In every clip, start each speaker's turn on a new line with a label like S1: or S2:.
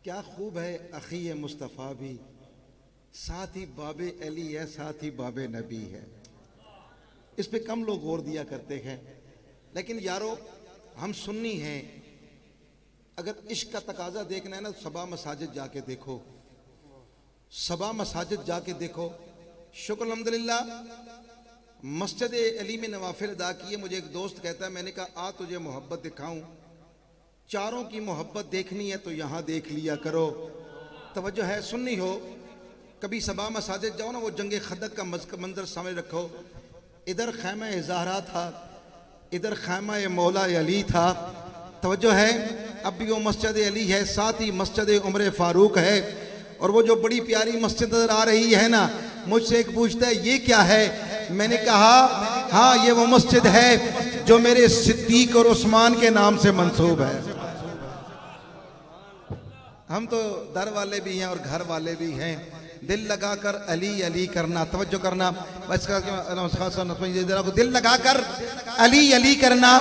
S1: کیا خوب ہے اخی مصطفیٰ بھی، ساتھ ہی باب علی ہے، ساتھ ہی باب نبی ہے۔ اس پہ کم لوگ غور دیا کرتے ہیں، لیکن یارو ہم سنی ہیں، اگر عشق کا تقاضا دیکھنا ہے نا صبا مساجد جا کے دیکھو، صبا مساجد جا کے دیکھو۔ شکر الحمدللہ مسجد علی میں نوافل ادا کیے۔ مجھے ایک دوست کہتا ہے، میں نے کہا آ تجھے محبت دکھاؤں، چاروں کی محبت دیکھنی ہے تو یہاں دیکھ لیا کرو۔ توجہ ہے، سننی ہو، کبھی صبا مساجد جاؤ نا، وہ جنگ خندق کا منظر سامنے رکھو، ادھر خیمہ زہرا تھا، ادھر خیمہ مولا علی تھا۔ توجہ ہے، اب بھی وہ مسجد علی ہے، ساتھ ہی مسجد عمر فاروق ہے۔ اور وہ جو بڑی پیاری مسجد نظر آ رہی ہے نا، مجھ سے ایک پوچھتا ہے یہ کیا ہے؟ میں نے کہا ہاں یہ وہ مسجد ہے جو میرے صدیق اور عثمان کے نام سے منسوب ہے۔ ہم تو در والے بھی ہیں اور گھر والے بھی ہیں، دل لگا کر علی علی کرنا، توجہ کرنا، دل لگا کر علی علی کرنا،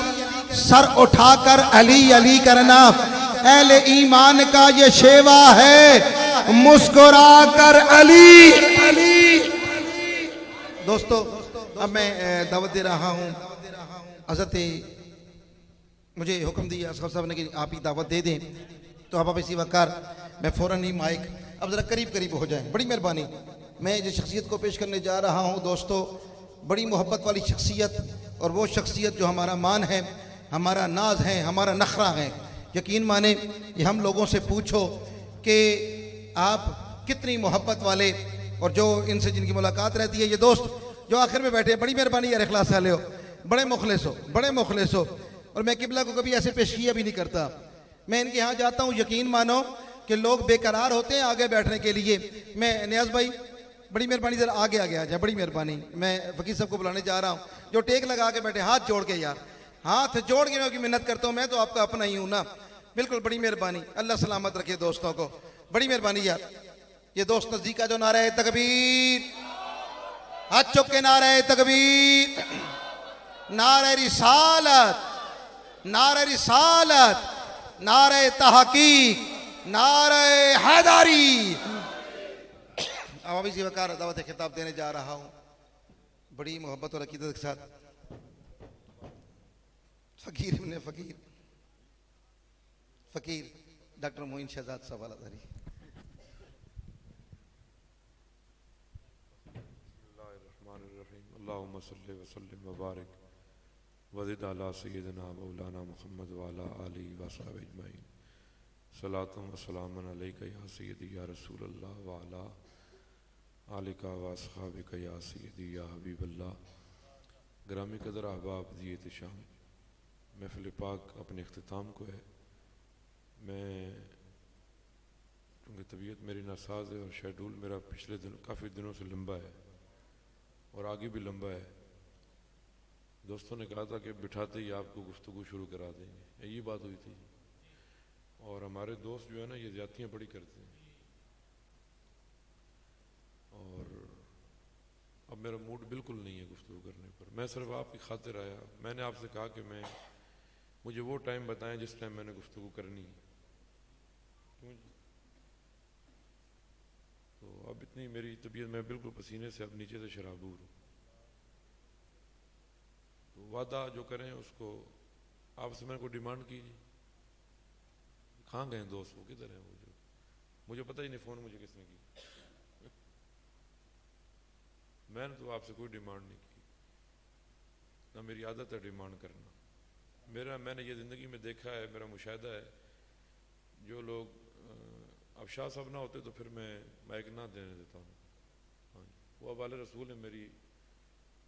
S1: سر اٹھا کر علی علی کرنا، اہل ایمان کا یہ شیوا ہے، مسکرا کر علی علی۔ دوستو اب میں دعوت دے رہا ہوں، حضرت مجھے حکم دیا اصغر صاحب نے کہ آپ ہی دعوت دے دیں، تو آپ اسی وقار میں فوراً ہی مائک اب ذرا قریب ہو جائیں، بڑی مہربانی۔ میں جس شخصیت کو پیش کرنے جا رہا ہوں دوستو، بڑی محبت والی شخصیت، اور وہ شخصیت جو ہمارا مان ہے، ہمارا ناز ہے، ہمارا نخرہ ہے۔ یقین مانیں یہ ہم لوگوں سے پوچھو کہ آپ کتنی محبت والے، اور جو ان سے جن کی ملاقات رہتی ہے، یہ دوست جو آخر میں بیٹھے ہیں، بڑی مہربانی یار اخلاص والے ہو، بڑے مخلص ہو، اور میں قبلہ کو کبھی ایسے پیشگیاں بھی نہیں کرتا۔ میں ان کے ہاں جاتا ہوں، یقین مانو کہ لوگ بے قرار ہوتے ہیں آگے بیٹھنے کے لیے۔ میں نیاز بھائی بڑی مہربانی ذرا آگے آ جائے، بڑی مہربانی، میں فقیر صاحب کو بلانے جا رہا ہوں، جو ٹیک لگا کے بیٹھے، ہاتھ جوڑ کے یار، ہاتھ جوڑ کے میں آپ کی منت کرتا ہوں، میں تو آپ کا اپنا ہی ہوں نا، بالکل بڑی مہربانی، اللہ سلامت رکھے دوستوں کو، بڑی مہربانی یار۔ یہ دوست نزدیک کا جو نعرہ تکبیر، ہاتھ چک کے نعرہ تکبیر، نعرہ رسالت، نعرہ رسالت، نعرہ تحقیق، نعرہ حیدری۔ اب اسی وقار دعوت خطاب دینے جا رہا ہوں، بڑی محبت اور عقیدت کے ساتھ، فقیر ڈاکٹر معین شہزاد صاحب والا داری۔
S2: اللہم صلی وسلم وبارک وزد علی سیدنا مولانا محمد وعلی آلہ وصحبہ اجمعین، صلاۃ و سلام علیک یا سیدی یا رسول اللہ وعلی آلک واصحابک یا سیدی یا حبیب اللہ۔ گرامی قدر احباب دی احتشام، محفل پاک اپنے اختتام کو ہے۔ میں چونکہ طبیعت میری ناساز ہے اور شیڈول میرا پچھلے کافی دنوں سے لمبا ہے اور آگے بھی لمبا ہے، دوستوں نے کہا تھا کہ بٹھاتے ہی آپ کو گفتگو شروع کرا دیں گے، یہی بات ہوئی تھی، اور ہمارے دوست جو ہے نا یہ زیادتیاں بڑی کرتے ہیں، اور اب میرا موڈ بالکل نہیں ہے گفتگو کرنے پر۔ میں صرف آپ کی خاطر آیا، میں نے آپ سے کہا کہ مجھے وہ ٹائم بتائیں جس ٹائم میں نے گفتگو کرنی ہے، تو اب اتنی میری طبیعت، میں بالکل پسینے سے اب نیچے سے شرابور ہوں، تو وعدہ جو کریں اس کو آپ سے میں نے کوئی ڈیمانڈ کی جی، کہاں گئے دوست، وہ کدھر ہیں وہ، جو مجھے پتہ ہی نہیں فون مجھے کس نے کی، میں نے تو آپ سے کوئی ڈیمانڈ نہیں کی، نہ میری عادت ہے ڈیمانڈ کرنا۔ میں نے یہ زندگی میں دیکھا ہے، میرا مشاہدہ ہے، جو لوگ اب شاہ صاحب نہ ہوتے تو پھر میں مائک نہ دینے دیتا ہوں، ہاں جی، وہ اب والے رسول ہے، میری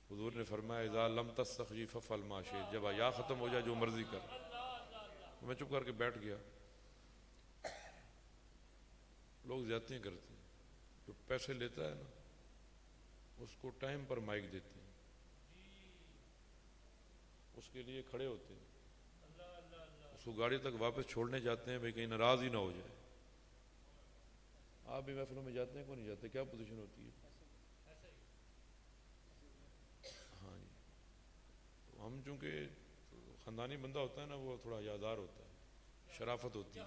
S2: حضور نے فرمایا اذا لم تستخجی ففعل ما شئت، جب یا ختم ہو جائے جو مرضی کر، میں چپ کر کے بیٹھ گیا۔ لوگ زیادتیاں کرتے ہیں، جو پیسے لیتا ہے نا اس کو ٹائم پر مائک دیتے ہیں، اس کے لیے کھڑے ہوتے ہیں، اس کو گاڑی تک واپس چھوڑنے جاتے ہیں بھئی کہیں ناراض ہی نہ ہو جائے۔ آپ بھی محفلوں میں جاتے ہیں کون نہیں جاتے، کیا پوزیشن ہوتی ہے؟ ہاں جی، تو ہم چونکہ خاندانی بندہ ہوتا ہے نا، وہ تھوڑا یادار ہوتا ہے، شرافت ہوتی ہے۔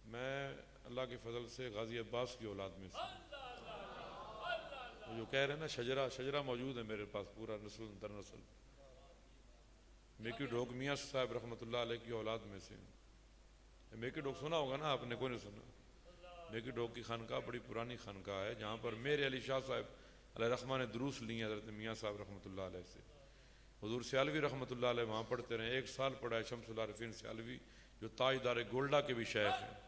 S2: میں اللہ کے فضل سے غازی عباس کی اولاد میں سے جو کہہ رہے ہیں نا شجرہ موجود ہے میرے پاس پورا نسل در نسل. میکی ڈھوک میاں صاحب رحمۃ اللہ علیہ کی اولاد میں سے. میکی ڈھوک سنا ہوگا نا آپ نے, کوئی نہیں سنا. میکی ڈھوک کی خانقاہ بڑی پرانی خانقاہ ہے جہاں پر میرے علی شاہ صاحب علیہ رحمٰ نے دروس لیے حضرت میاں صاحب رحمۃ اللہ علیہ سے. حضور سیالوی رحمۃ اللہ علیہ وہاں پڑھتے رہے, 1 سال پڑھا ہے شمس العارفین سیالوی جو تاجدار گولڈا کے بھی شیخ ہیں.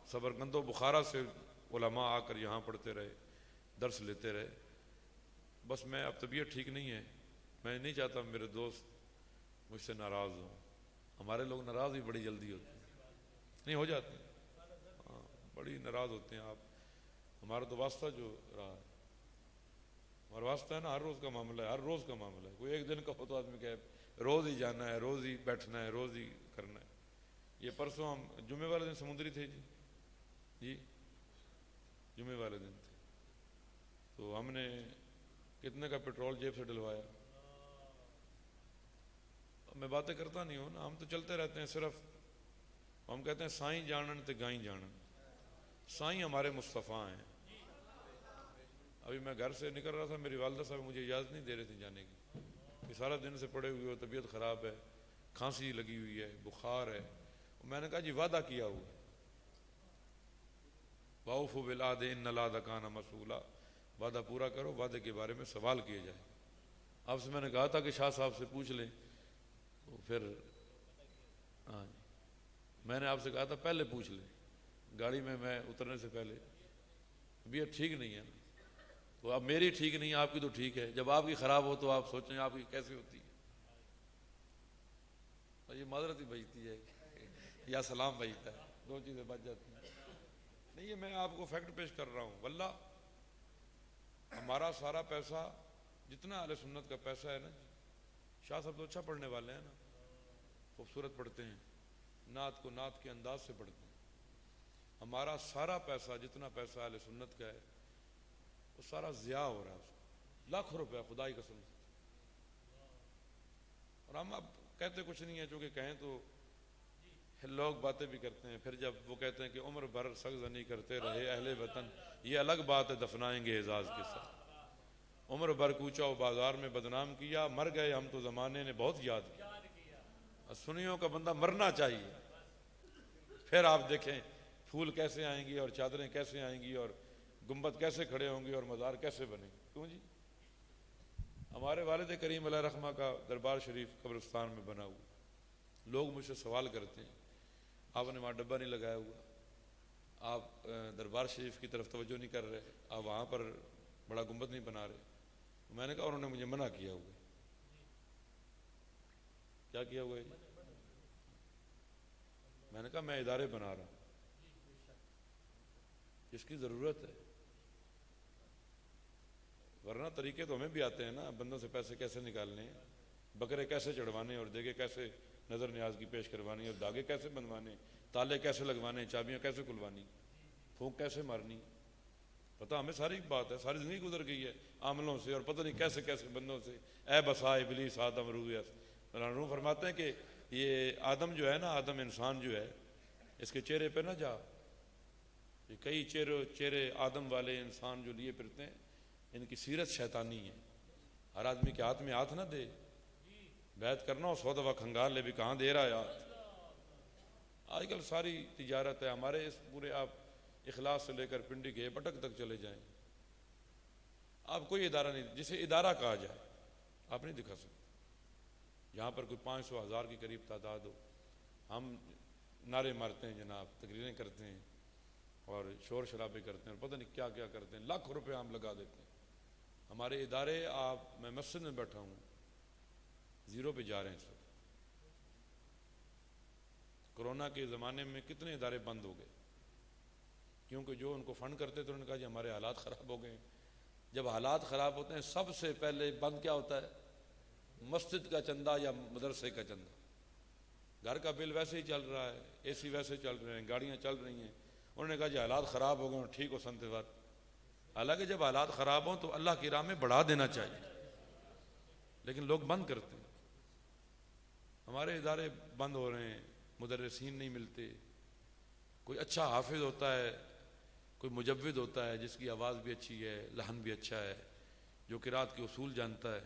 S2: سبرقند و بخارا سے علماء آ کر یہاں پڑھتے رہے, درس لیتے رہے. بس میں اب طبیعت ٹھیک نہیں ہے, میں نہیں چاہتا میرے دوست مجھ سے ناراض ہوں. ہمارے لوگ ناراض بھی بڑی جلدی ہوتے ہیں, نہیں ہو جاتے ہیں, ہاں بڑی ناراض ہوتے ہیں آپ. ہمارا تو واسطہ جو رہا ہے, ہمارا واسطہ ہے نا, ہر روز کا معاملہ ہے, ہر روز کا معاملہ ہے. کوئی ایک دن کا ہو تو آدمی کہے روز ہی جانا ہے, روز ہی بیٹھنا ہے, روز ہی کرنا ہے. یہ پرسوں ہم جمعے والے دن سمندری تھے جی جمعے والے دن تھے, تو ہم نے کتنے کا پیٹرول جیب سے ڈلوایا. میں باتیں کرتا نہیں ہوں نا, ہم تو چلتے رہتے ہیں. صرف ہم کہتے ہیں سائیں جانن تے گائیں جانن. سائیں ہمارے مصطفیٰ ہیں. ابھی میں گھر سے نکل رہا تھا, میری والدہ صاحب مجھے اجازت نہیں دے رہے تھے جانے کی کہ سارا دن سے پڑے ہوئے ہو, طبیعت خراب ہے, کھانسی لگی ہوئی ہے, بخار ہے. میں نے کہا جی وعدہ کیا ہوا, وَأَوْفُوا بِالْعَهْدِ إِنَّ الْعَهْدَ كَانَ مَسْئُولًا. وعدہ پورا کرو, وعدے کے بارے میں سوال کیے جائے. آپ سے میں نے کہا تھا کہ شاہ صاحب سے پوچھ لیں, تو پھر ہاں جی میں نے آپ سے کہا تھا پہلے پوچھ لیں, گاڑی میں اترنے سے پہلے. طبیعت ٹھیک نہیں ہے نا, تو اب میری ٹھیک نہیں ہے, آپ کی تو ٹھیک ہے. جب آپ کی خراب ہو تو آپ سوچیں آپ کی کیسے ہوتی ہے. یہ معذرت ہی بجتی ہے یا سلام بجتا ہے, 2 چیزیں بچ جاتی ہیں. نہیں یہ میں آپ کو فیکٹ پیش کر رہا ہوں. واللہ ہمارا سارا پیسہ جتنا اہل سنت کا پیسہ ہے نا, شاہ صاحب تو اچھا پڑھنے والے ہیں نا, خوبصورت پڑھتے ہیں, نعت کو نعت کے انداز سے پڑھتے ہیں. ہمارا سارا پیسہ جتنا پیسہ اہل سنت کا ہے وہ سارا ضیاع ہو رہا ہے, اس کو لاکھوں روپیہ خدا کی قسم سے. اور ہم اب کہتے کچھ نہیں ہے, چونکہ کہیں تو لوگ باتیں بھی کرتے ہیں. پھر جب وہ کہتے ہیں کہ عمر بھر سگزنی کرتے رہے اہل وطن, یہ الگ بات ہے, دفنائیں گے اعزاز کے ساتھ. عمر بھر کوچا و بازار میں بدنام کیا, مر گئے ہم تو زمانے نے بہت یاد کیا. سنیوں کا بندہ مرنا چاہیے, پھر آپ دیکھیں پھول کیسے آئیں گی اور چادریں کیسے آئیں گی اور گنبد کیسے کھڑے ہوں گے اور مزار کیسے بنے گے. کیوں جی, ہمارے والد کریم علیہ رحمہ کا دربار شریف قبرستان میں بنا ہوا. لوگ مجھ سے سوال کرتے ہیں آپ نے وہاں ڈبہ نہیں لگایا ہوا, آپ دربار شریف کی طرف توجہ نہیں کر رہے, آپ وہاں پر بڑا گنبد نہیں بنا رہے. میں نے کہا انہوں نے مجھے منع کیا ہوا. کیا کیا ہوا ہے جی؟ میں نے کہا میں ادارے بنا رہا ہوں, اس کی ضرورت ہے, ورنہ طریقے تو ہمیں بھی آتے ہیں نا, بندوں سے پیسے کیسے نکالنے ہیں, بکرے کیسے چڑھوانے اور دیگے کیسے نظر نیاز کی پیش کروانی, اور داغے کیسے بنوانے, تالے کیسے لگوانے, چابیاں کیسے کھلوانی, پھونک کیسے مارنی. پتہ ہمیں ساری بات ہے, ساری زندگی گزر گئی ہے عاملوں سے اور پتہ نہیں کیسے کیسے بندوں سے. اے بسا ابلیس آدم روح فرماتے ہیں کہ یہ آدم جو ہے نا, آدم انسان جو ہے, اس کے چہرے پہ نہ جا. یہ کئی چہرے آدم والے انسان جو لیے پھرتے ہیں, ان کی سیرت شیطانی ہے. ہر آدمی کے ہاتھ میں ہاتھ نہ دے, بیعت کرنا ہو 100 دفعہ کھنگال لے بھی کہاں دے رہا ہے ہاتھ. آج کل ساری تجارت ہے. ہمارے اس پورے آپ اخلاص سے لے کر پنڈی کے پٹک تک چلے جائیں, آپ کوئی ادارہ نہیں جسے ادارہ کہا جائے آپ نہیں دکھا سکتے. جہاں پر کوئی 500,000 کے قریب تعداد ہو, ہم نعرے مارتے ہیں جناب, تقریریں کرتے ہیں اور شور شرابے کرتے ہیں اور پتہ نہیں کیا کیا کرتے ہیں, لاکھوں روپے ہم لگا دیتے ہیں. ہمارے ادارے, آپ میں مسجد میں بیٹھا ہوں, زیرو پہ جا رہے ہیں. سر کرونا کے زمانے میں کتنے ادارے بند ہو گئے, کیونکہ جو ان کو فنڈ کرتے تھے انہوں نے کہا جی ہمارے حالات خراب ہو گئے ہیں. جب حالات خراب ہوتے ہیں سب سے پہلے بند کیا ہوتا ہے, مسجد کا چندہ یا مدرسے کا چندہ. گھر کا بل ویسے ہی چل رہا ہے, اے سی ویسے چل رہے ہیں, گاڑیاں چل رہی ہیں. انہوں نے کہا جی حالات خراب ہو گئے ہیں, ٹھیک ہو سنتے وقت. حالانکہ جب حالات خراب ہوں تو اللہ کی راہ میں بڑھا دینا چاہیے, لیکن لوگ بند کرتے ہیں. ہمارے ادارے بند ہو رہے ہیں, مدرسین نہیں ملتے, کوئی اچھا حافظ ہوتا ہے، کوئی مجود ہوتا ہے جس کی آواز بھی اچھی ہے، لحن بھی اچھا ہے، جو قرات کے اصول جانتا ہے،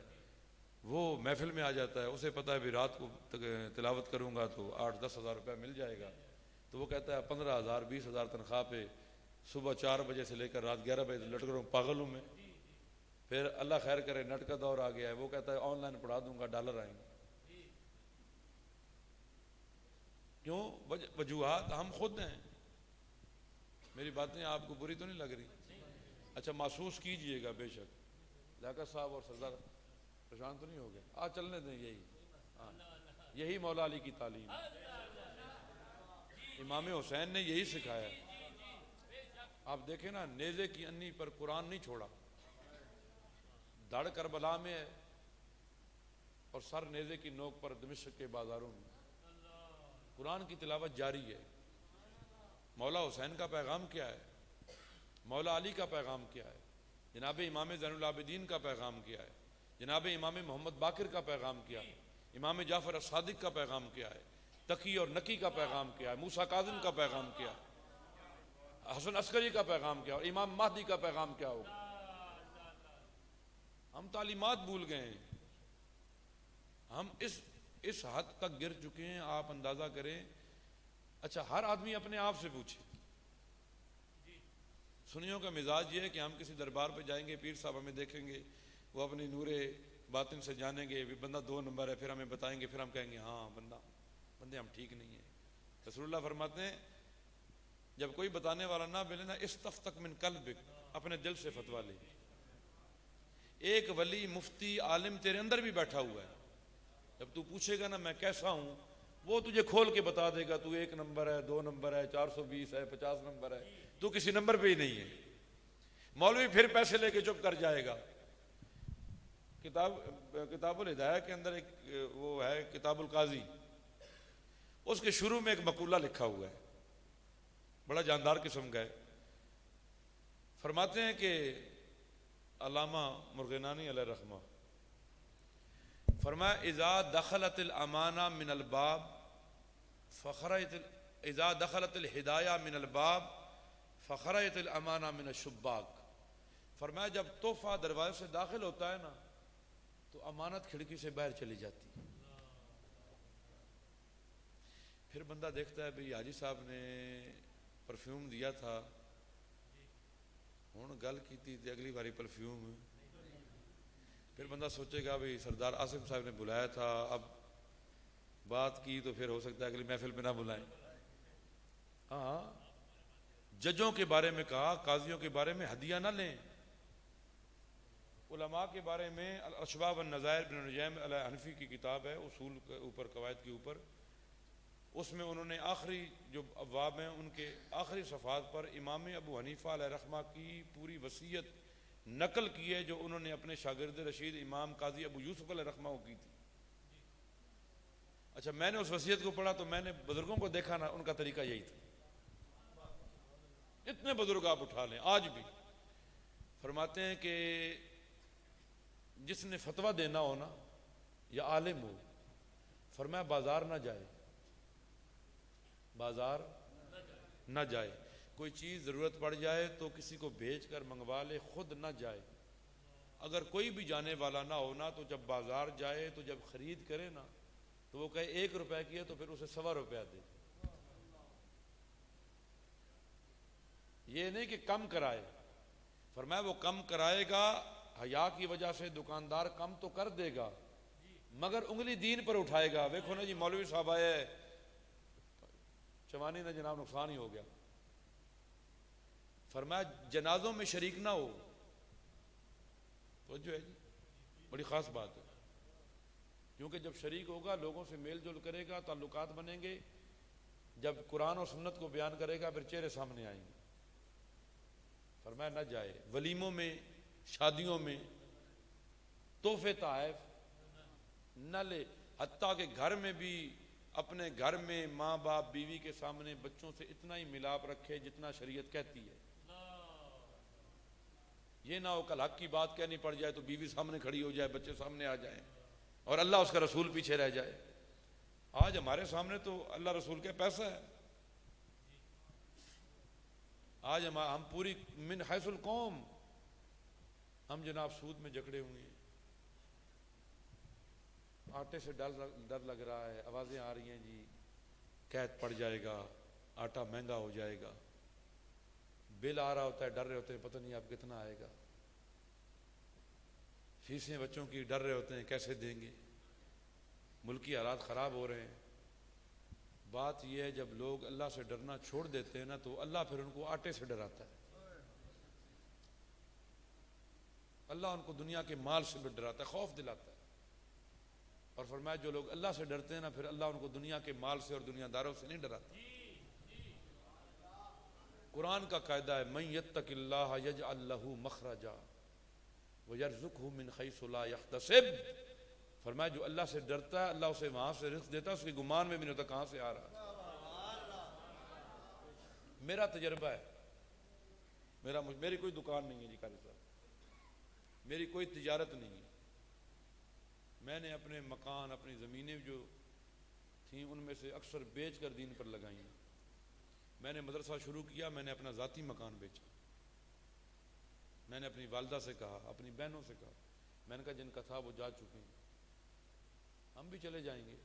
S2: وہ محفل میں آ جاتا ہے، اسے پتہ ہے بھی رات کو تلاوت کروں گا تو 8-10 ہزار روپے مل جائے گا، تو وہ کہتا ہے 15,000 20,000 تنخواہ پہ صبح 4 بجے سے لے کر رات 11 بجے لٹ کر پاگل ہوں میں. پھر اللہ خیر کرے نیٹ کا دور آ گیا ہے، وہ کہتا ہے آن لائن پڑھا دوں گا، ڈالر آئیں گے. کیوں؟ وجوہات ہم خود ہیں. میری باتیں آپ کو بری تو نہیں لگ رہی؟ اچھا محسوس کیجئے گا. بے شک لیاقت صاحب اور سردار پریشان تو نہیں ہو گئے؟ آج چلنے دیں. یہی مولا علی کی تعلیم ہے. امام حسین نے یہی سکھایا. آپ دیکھیں نا، نیزے کی انی پر قرآن نہیں چھوڑا. دھڑ کربلا میں ہے اور سر نیزے کی نوک پر دمشق کے بازاروں میں. قرآن کی تلاوت جاری ہے. مولا حسین کا پیغام کیا ہے؟ مولا علی کا پیغام کیا ہے؟ جناب امام زین العابدین کا پیغام کیا ہے؟ جناب امام محمد باقر کا پیغام کیا ہے؟ امام جعفر الصادق کا پیغام کیا ہے؟ تقی اور نقی کا پیغام کیا ہے؟ موسیٰ کاظم کا پیغام کیا ہے؟ حسن عسکری کا پیغام کیا ہے؟ اور امام مہدی کا پیغام کیا ہوگا؟ ہم تعلیمات بھول گئے ہیں. ہم اس حد تک گر چکے ہیں، آپ اندازہ کریں. اچھا ہر آدمی اپنے آپ سے پوچھے. سنیوں کا مزاج یہ ہے کہ ہم کسی دربار پہ جائیں گے، پیر صاحب ہمیں دیکھیں گے، وہ اپنی نور باطن سے جانیں گے بھی بندہ 2 نمبر ہے، پھر ہمیں بتائیں گے، پھر ہم کہیں گے ہاں بندے ہم ٹھیک نہیں ہیں. رسول اللہ فرماتے ہیں جب کوئی بتانے والا نہ ملے نا، استفتق من قلبک، اپنے دل سے فتویٰ لے. ایک ولی مفتی عالم تیرے اندر بھی بیٹھا ہوا ہے. جب تو پوچھے گا نا میں کیسا ہوں، وہ تجھے کھول کے بتا دے گا تو 1 نمبر ہے، 2 نمبر ہے، 420 ہے، 50 نمبر ہے. تو کسی نمبر پہ ہی نہیں ہے. مولوی پھر پیسے لے کے چپ کر جائے گا. کتاب الہدایہ کے اندر ایک وہ ہے کتاب القاضی، اس کے شروع میں ایک مقولہ لکھا ہوا ہے، بڑا جاندار قسم کا ہے. فرماتے ہیں کہ علامہ مرغنانی علیہ الرحمہ فرمایا اذا دخلت الامانہ من الباب فخرجت، اذا دخلت الہدایہ من الباب فخرجت الامانہ من الشباک. فرمایا جب تحفہ دروازے سے داخل ہوتا ہے نا تو امانت کھڑکی سے باہر چلی جاتی. پھر بندہ دیکھتا ہے بھئی حاجی صاحب نے پرفیوم دیا تھا، ہوں گل کی تھی اگلی باری پرفیوم. پھر بندہ سوچے گا بھئی سردار عاصم صاحب نے بلایا تھا، اب بات کی تو پھر ہو سکتا ہے اگلی محفل پہ نہ بلائیں. ہاں ججوں کے بارے میں کہا، قاضیوں کے بارے میں ہدیہ نہ لیں. علماء کے بارے میں الاشباب والنظائر ابن نجیم علیہ حنفی کی کتاب ہے، اصول کے اوپر، قواعد کے اوپر، اس میں انہوں نے آخری جو ابواب ہیں ان کے آخری صفحات پر امام ابو حنیفہ علیہ رحمہ کی پوری وصیت نقل کی ہے جو انہوں نے اپنے شاگرد رشید امام قاضی ابو یوسف علیہ رحمہ کو کی تھی. اچھا میں نے اس وصیت کو پڑھا تو میں نے بزرگوں کو دیکھا نا، ان کا طریقہ یہی تھا. اتنے بزرگ آپ اٹھا لیں آج بھی فرماتے ہیں کہ جس نے فتویٰ دینا ہو نا یا عالم ہو، فرمایا بازار نہ جائے، بازار نہ جائے. کوئی چیز ضرورت پڑ جائے تو کسی کو بھیج کر منگوا لے، خود نہ جائے. اگر کوئی بھی جانے والا نہ ہونا تو جب بازار جائے تو جب خرید کرے نا تو وہ کہے 1 روپے کی ہے تو پھر اسے 1.25 روپیہ دے. یہ نہیں کہ کم کرائے. فرمایا وہ کم کرائے گا، حیا کی وجہ سے دکاندار کم تو کر دے گا مگر انگلی دین پر اٹھائے گا. دیکھو نا جی مولوی صاحب آئے چوانی نے جناب نقصان ہی ہو گیا. فرمایا جنازوں میں شریک نہ ہو. تو جو ہے جی بڑی خاص بات ہے، کیونکہ جب شریک ہوگا لوگوں سے میل جول کرے گا، تعلقات بنیں گے. جب قرآن اور سنت کو بیان کرے گا پھر چہرے سامنے آئیں گے. فرمایا نہ جائے. ولیموں میں، شادیوں میں تحفے تحائف نہ لے. حتیٰ کہ گھر میں بھی اپنے گھر میں ماں باپ بیوی کے سامنے بچوں سے اتنا ہی ملاپ رکھے جتنا شریعت کہتی ہے. یہ نہ ہو کل حق کی بات کہنی پڑ جائے تو بیوی سامنے کھڑی ہو جائے، بچے سامنے آ جائیں اور اللہ اس کا رسول پیچھے رہ جائے. آج ہمارے سامنے تو اللہ رسول کے پیسہ ہے، آج ہم پوری من حیث القوم ہم جناب سود میں جکڑے ہوئے ہیں. آٹے سے ڈر لگ رہا ہے، آوازیں آ رہی ہیں جی قحط پڑ جائے گا، آٹا مہنگا ہو جائے گا. بل آ رہا ہوتا ہے، ڈر رہے ہوتے ہیں پتہ نہیں اب کتنا آئے گا. فیسیں بچوں کی ڈر رہے ہوتے ہیں کیسے دیں گے. ملکی حالات خراب ہو رہے ہیں. بات یہ ہے جب لوگ اللہ سے ڈرنا چھوڑ دیتے ہیں نا تو اللہ پھر ان کو آٹے سے ڈراتا ہے. اللہ ان کو دنیا کے مال سے بھی ڈراتا ہے، خوف دلاتا ہے. اور فرمایا جو لوگ اللہ سے ڈرتے ہیں نا پھر اللہ ان کو دنیا کے مال سے اور دنیا داروں سے نہیں ڈراتا. قرآن کا قاعدہ ہے من یتق اللہ یجعل لہ مخرجا ویرزقہ من حیث لا یحتسب. فرمایا جو اللہ سے ڈرتا ہے اللہ اسے وہاں سے رزق دیتا ہے اس کے گمان میں بھی نہیں ہوتا کہاں سے آ رہا. میرا تجربہ ہے، میری کوئی دکان نہیں ہے جی قاری صاحب، میری کوئی تجارت نہیں ہے. میں نے اپنے مکان اپنی زمینیں جو تھیں ان میں سے اکثر بیچ کر دین پر لگائی ہیں. میں نے مدرسہ شروع کیا، میں نے اپنا ذاتی مکان بیچا. میں نے اپنی والدہ سے کہا، اپنی بہنوں سے کہا، میں نے کہا جن کا تھا وہ جا چکے ہیں، ہم بھی چلے جائیں گے،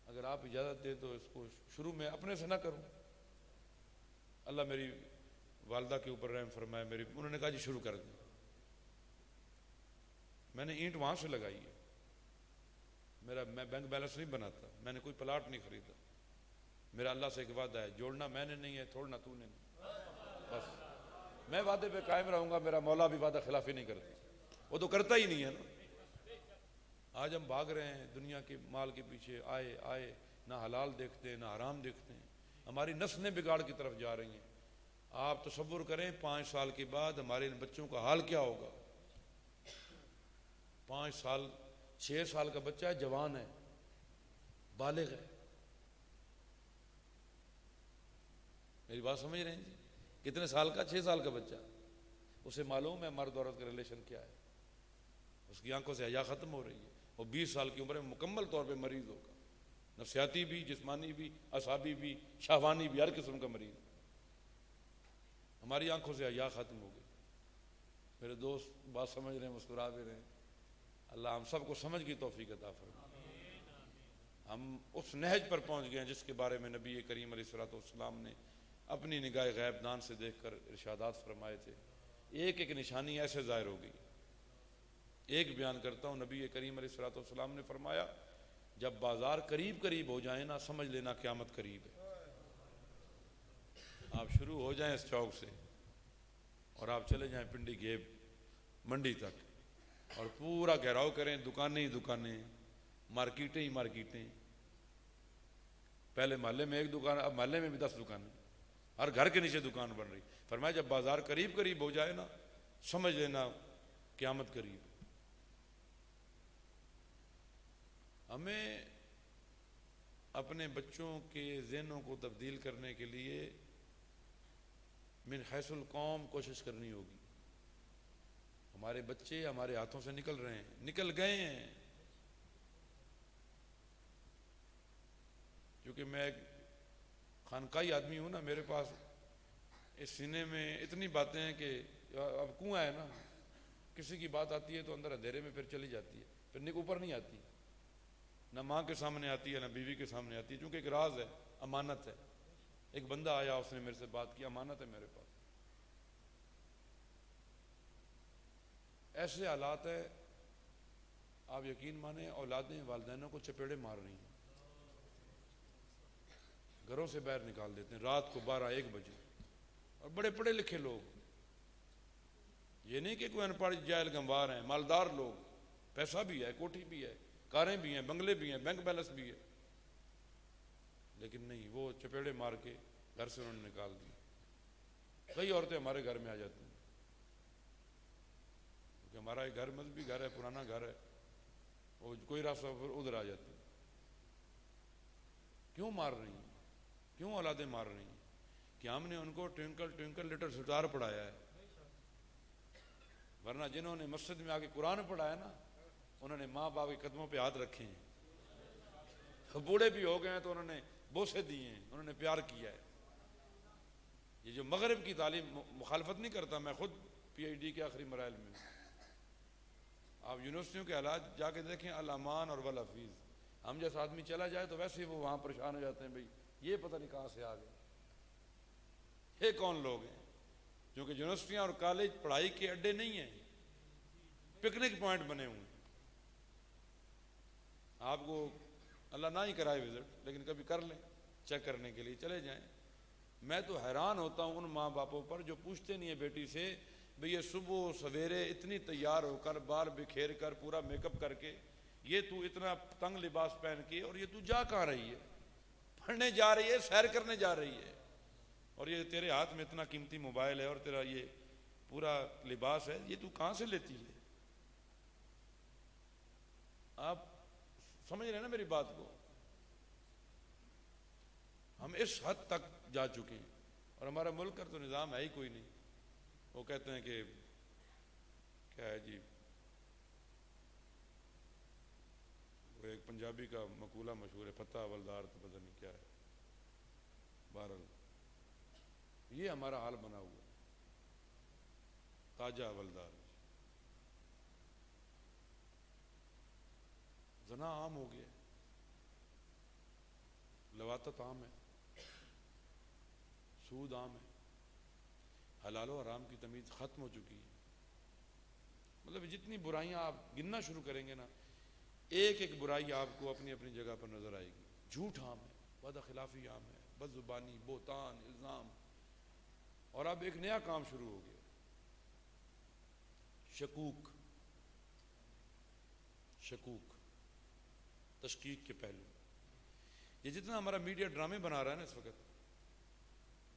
S2: اگر آپ اجازت دیں تو اس کو شروع میں اپنے سے نہ کروں. اللہ میری والدہ کے اوپر رحم فرمائے، انہوں نے کہا جی شروع کر دیں. میں نے اینٹ وہاں سے لگائی ہے. میں بینک بیلنس نہیں بناتا، میں نے کوئی پلاٹ نہیں خریدا. میرا اللہ سے ایک وعدہ ہے، جوڑنا میں نے نہیں ہے، توڑنا تو نے نہیں. بس میں وعدے پہ قائم رہوں گا. میرا مولا بھی وعدہ خلافی نہیں کرتا، وہ تو کرتا ہی نہیں ہے نا. آج ہم بھاگ رہے ہیں دنیا کے مال کے پیچھے، آئے نہ حلال دیکھتے ہیں نہ حرام دیکھتے ہیں. ہماری نسلیں بگاڑ کی طرف جا رہی ہیں. آپ تصور کریں 5 سال کے بعد ہمارے ان بچوں کا حال کیا ہوگا. 5 سال 6 سال کا بچہ ہے، جوان ہے، بالغ ہے. میری بات سمجھ رہے ہیں جی؟ کتنے سال کا؟ 6 سال کا بچہ. اسے معلوم ہے مرد عورت کا ریلیشن کیا ہے. اس کی آنکھوں سے حیا ختم ہو رہی ہے. وہ 20 سال کی عمر میں مکمل طور پہ مریض ہوگا، نفسیاتی بھی، جسمانی بھی، اعصابی بھی، شہوانی بھی، ہر قسم کا مریض. ہماری آنکھوں سے حیا ختم ہو گئی. میرے دوست بات سمجھ رہے ہیں، مسکرا بھی رہے ہیں. اللہ ہم سب کو سمجھ کی توفیق عطا فرمائے. ہم اس نہج پر پہنچ گئے ہیں جس کے بارے میں نبی کریم علیہ الصلوۃ والسلام نے اپنی نگاہ غیب دان سے دیکھ کر ارشادات فرمائے تھے. ایک ایک نشانی ایسے ظاہر ہو گئی. ایک بیان کرتا ہوں، نبی کریم علیہ الصلوۃ والسلام نے فرمایا جب بازار قریب ہو جائیں نا سمجھ لینا قیامت قریب ہے. آپ شروع ہو جائیں اس چوک سے اور آپ چلے جائیں پنڈی گیب منڈی تک اور پورا گھیراؤ کریں، دکانیں ہی دکانیں، مارکیٹیں ہی مارکیٹیں. پہلے محلے میں 1 دکان، اب محلے میں بھی 10 دکانیں، ہر گھر کے نیچے دکان بن رہی. فرمایا جب بازار قریب ہو جائے نا سمجھ لینا قیامت قریب. ہمیں اپنے بچوں کے ذہنوں کو تبدیل کرنے کے لیے من حیث القوم کوشش کرنی ہوگی. ہمارے بچے ہمارے ہاتھوں سے نکل رہے ہیں، نکل گئے ہیں. کیونکہ میں ایک خانقاہی آدمی ہوں نا، میرے پاس اس سینے میں اتنی باتیں ہیں کہ اب کنواں ہے نا، کسی کی بات آتی ہے تو اندر اندھیرے میں پھر چلی جاتی ہے، پھر اوپر نہیں آتی، نہ ماں کے سامنے آتی ہے نہ بیوی کے سامنے آتی ہے، چونکہ ایک راز ہے، امانت ہے. ایک بندہ آیا، اس نے میرے سے بات کی، امانت ہے میرے پاس. ایسے حالات ہے، آپ یقین مانیں اولادیں والدینوں کو چپیڑے مار رہی ہیں، گھروں سے باہر نکال دیتے ہیں رات کو 12-1 بجے. اور بڑے پڑھے لکھے لوگ، یہ نہیں کہ کوئی ان پڑھ جاہل گنوار ہیں، مالدار لوگ، پیسہ بھی ہے، کوٹھی بھی ہے، کاریں بھی ہیں، بنگلے بھی ہیں، بینک بیلنس بھی ہے، لیکن نہیں، وہ چپیڑے مار کے گھر سے انہوں نے نکال دی. کئی عورتیں ہمارے گھر میں آ جاتی ہیں کیونکہ ہمارا ایک گھر مذہبی گھر ہے، پرانا گھر ہے، وہ کوئی راستہ پھر ادھر آ جاتی ہیں. کیوں مار رہی ہیں؟ کیوں اولادیں مار رہی ہیں؟ کہ ہم نے ان کو ٹوئنکل ٹوئنکل لٹل سٹار پڑھایا ہے. ورنہ جنہوں نے مسجد میں آ کے قرآن پڑھایا نا انہوں نے ماں باپ کے قدموں پہ ہاتھ رکھے ہیں. بوڑھے بھی ہو گئے ہیں تو انہوں نے بوسے دیے ہیں، انہوں نے پیار کیا ہے.
S3: یہ جو مغرب کی تعلیم مخالفت نہیں کرتا، میں خود پی ایچ ڈی کے آخری مراحل میں ہوں۔ آپ یونیورسٹیوں کے حالات جا کے دیکھیں، الامان اور والحفیظ، ہم جیسا آدمی چلا جائے تو ویسے ہی وہ وہاں پریشان ہو جاتے ہیں، بھئی یہ پتہ نہیں کہاں سے آ گئے، یہ کون لوگ ہیں؟ کیونکہ یونیورسٹیاں اور کالج پڑھائی کے اڈے نہیں ہیں، پکنک پوائنٹ بنے ہوئے ہیں۔ آپ کو اللہ نہ ہی کرائے وزٹ، لیکن کبھی کر لیں، چیک کرنے کے لیے چلے جائیں۔ میں تو حیران ہوتا ہوں ان ماں باپوں پر جو پوچھتے نہیں ہیں بیٹی سے، بھئی یہ صبح سویرے اتنی تیار ہو کر، بال بکھیر کر، پورا میک اپ کر کے، یہ تو اتنا تنگ لباس پہن کے، اور یہ تو جا کہاں رہی ہے؟ پڑھنے جا رہی ہے، سیر کرنے جا رہی ہے، اور یہ تیرے ہاتھ میں اتنا قیمتی موبائل ہے اور تیرا یہ پورا لباس ہے، یہ تو کہاں سے لیتی ہے؟ آپ سمجھ رہے ہیں نا میری بات کو؟ ہم اس حد تک جا چکے ہیں، اور ہمارا ملک کا تو نظام ہے ہی کوئی نہیں۔ وہ کہتے ہیں کہ کیا ہے جی، وہ ایک پنجابی کا مقولہ مشہور ہے، فتح اولدار تو پتہ نہیں کیا ہے، بہرحال یہ ہمارا حال بنا ہوا ہے، تاجہ اولدار۔ زنا عام ہو گیا، لواطت عام ہے، سود عام ہے، حلال و حرام کی تمیز ختم ہو چکی ہے۔ مطلب جتنی برائیاں آپ گننا شروع کریں گے نا، ایک ایک برائی آپ کو اپنی اپنی جگہ پر نظر آئے گی۔ جھوٹ عام ہے، وعدہ خلافی عام ہے، بد زبانی، بہتان، الزام، اور اب ایک نیا کام شروع ہو گیا، شکوک تشکیک کے پہلو۔ یہ جتنا ہمارا میڈیا ڈرامے بنا رہا ہے نا اس وقت،